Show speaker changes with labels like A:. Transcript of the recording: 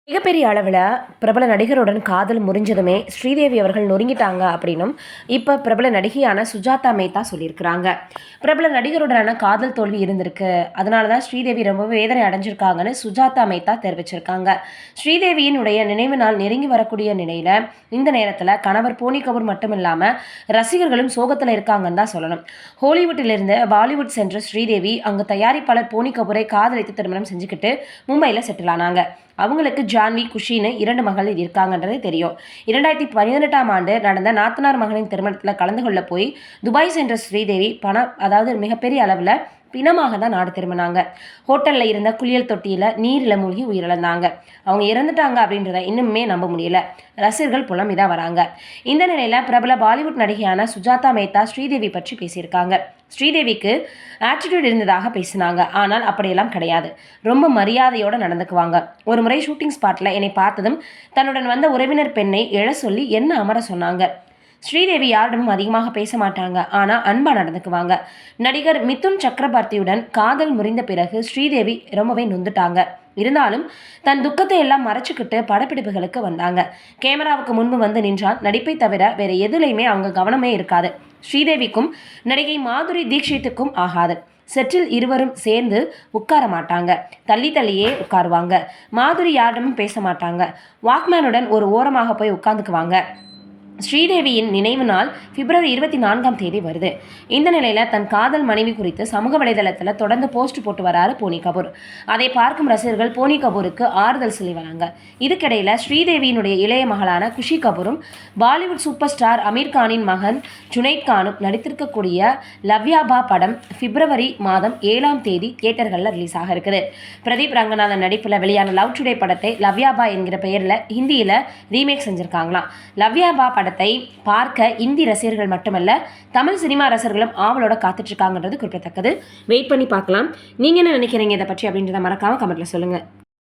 A: மிகப்பெரிய அளவில் பிரபல நடிகருடன் காதல் முறிஞ்சதுமே ஸ்ரீதேவி அவர்கள் நொறுங்கிட்டாங்க அப்படின்னும் இப்போ பிரபல நடிகையான சுஜாதா மேத்தா சொல்லியிருக்கிறாங்க. பிரபல நடிகருடனான காதல் தோல்வி இருந்திருக்கு, அதனால தான் ஸ்ரீதேவி ரொம்ப வேதனை அடைஞ்சிருக்காங்கன்னு சுஜாதா மேத்தா தெரிவிச்சிருக்காங்க. ஸ்ரீதேவியினுடைய நினைவு நாள் நெருங்கி வரக்கூடிய நிலையில் இந்த நேரத்தில் கணவர் போனி கபூர் மட்டும் இல்லாமல் ரசிகர்களும் சோகத்தில் இருக்காங்கன்னு தான் சொல்லணும். ஹாலிவுட்டிலிருந்து பாலிவுட் சென்ற ஸ்ரீதேவி அங்கு தயாரிப்பாளர் போனி கபூரை காதலித்து திருமணம் செஞ்சுக்கிட்டு மும்பையில் செட்டில் ஆனாங்க. அவங்களுக்கு ஜான்வி, குஷின்னு 2 மகளிர் இருக்காங்கன்றது தெரியும். 2018ஆம் ஆண்டு நடந்த நாத்தனார் மகனின் திருமணத்தில் கலந்து கொள்ள போய் துபாய் சென்ற ஸ்ரீதேவி மிகப்பெரிய அளவில் பிணமாக தான் நாடு திரும்பினாங்க. ஹோட்டலில் இருந்த குளியல் தொட்டியில் நீரில் மூழ்கி உயிரிழந்தாங்க. அவங்க இறந்துட்டாங்க அப்படின்றத இன்னுமே நம்ப முடியல. ரசிகர்கள் புலம்பிதான் வராங்க. இந்த நிலையில் பிரபல பாலிவுட் நடிகையான சுஜாதா மேத்தா ஸ்ரீதேவி பற்றி பேசியிருக்காங்க. ஸ்ரீதேவிக்கு ஆட்டிடியூட் இருந்ததாக பேசினாங்க. ஆனால் அப்படியெல்லாம் கிடையாது. ரொம்ப மரியாதையோடு நடந்துக்குவாங்க. ஒரு முறை ஷூட்டிங் ஸ்பாட்டில் என்னை பார்த்ததும் தன்னுடன் வந்த உறவினர் பெண்ணை எழ சொல்லி என்ன அமர சொன்னாங்க. ஸ்ரீதேவி யாரிடமும் அதிகமாக பேச மாட்டாங்க, ஆனால் அன்பா நடந்துக்குவாங்க. நடிகர் மிதுன் சக்கரவர்த்தியுடன் காதல் முறிந்த பிறகு ஸ்ரீதேவி ரொம்பவே நொந்துட்டாங்க. இருந்தாலும் தன் துக்கத்தை எல்லாம் மறைச்சிக்கிட்டு படப்பிடிப்புகளுக்கு வந்தாங்க. கேமராவுக்கு முன்பு வந்து நின்றால் நடிப்பை தவிர வேற எதுலையுமே அவங்க கவனமே இருக்காது. ஸ்ரீதேவிக்கும் நடிகை மாதுரி தீக்ஷித்துக்கும் ஆகாது. செட்டில் இருவரும் சேர்ந்து உட்கார மாட்டாங்க, தள்ளி தள்ளியே உட்காருவாங்க. மாதுரி யாரிடமும் பேச மாட்டாங்க, வாக்மேனுடன் ஒரு ஓரமாக போய் உட்காந்துக்குவாங்க. ஸ்ரீதேவியின் நினைவு நாள் பிப்ரவரி 24ஆம் தேதி வருது. இந்த நிலையில் தன் காதல் மனைவி குறித்து சமூக வலைதளத்தில் தொடர்ந்து போஸ்ட் போட்டு வராரு போனி கபூர். அதை பார்க்கும் ரசிகர்கள் போனி கபூருக்கு ஆறுதல் சொல்லி வராங்க. இதுக்கிடையில் ஸ்ரீதேவியினுடைய இளைய மகளான குஷி கபூரும் பாலிவுட் சூப்பர் ஸ்டார் அமீர் கானின் மகன் ஜுனைத் கானும் நடித்திருக்கக்கூடிய லவ்யாபா படம் பிப்ரவரி மாதம் 7ஆம் தேதி தியேட்டர்களில் ரிலீஸ் ஆக இருக்குது. பிரதீப் ரங்கநாதன் நடிப்பில் வெளியான லவ் டுடே படத்தை லவ்யாபா என்கிற பெயரில் ஹிந்தியில் ரீமேக் செஞ்சிருக்காங்களாம். லவ்யாபா படத்தை பார்க்க இந்தி ரசிகர்கள் மட்டுமல்ல, தமிழ் சினிமா ரசிகர்களும் ஆவலோட காத்துட்டு இருக்காங்கன்றது குறிப்பிடத்தக்கது. வெயிட் பண்ணி பார்க்கலாம். நீங்க என்ன நினைக்கிறீங்க இதை பற்றி அப்படின்றத மறக்காம கமெண்ட்ல சொல்லுங்க.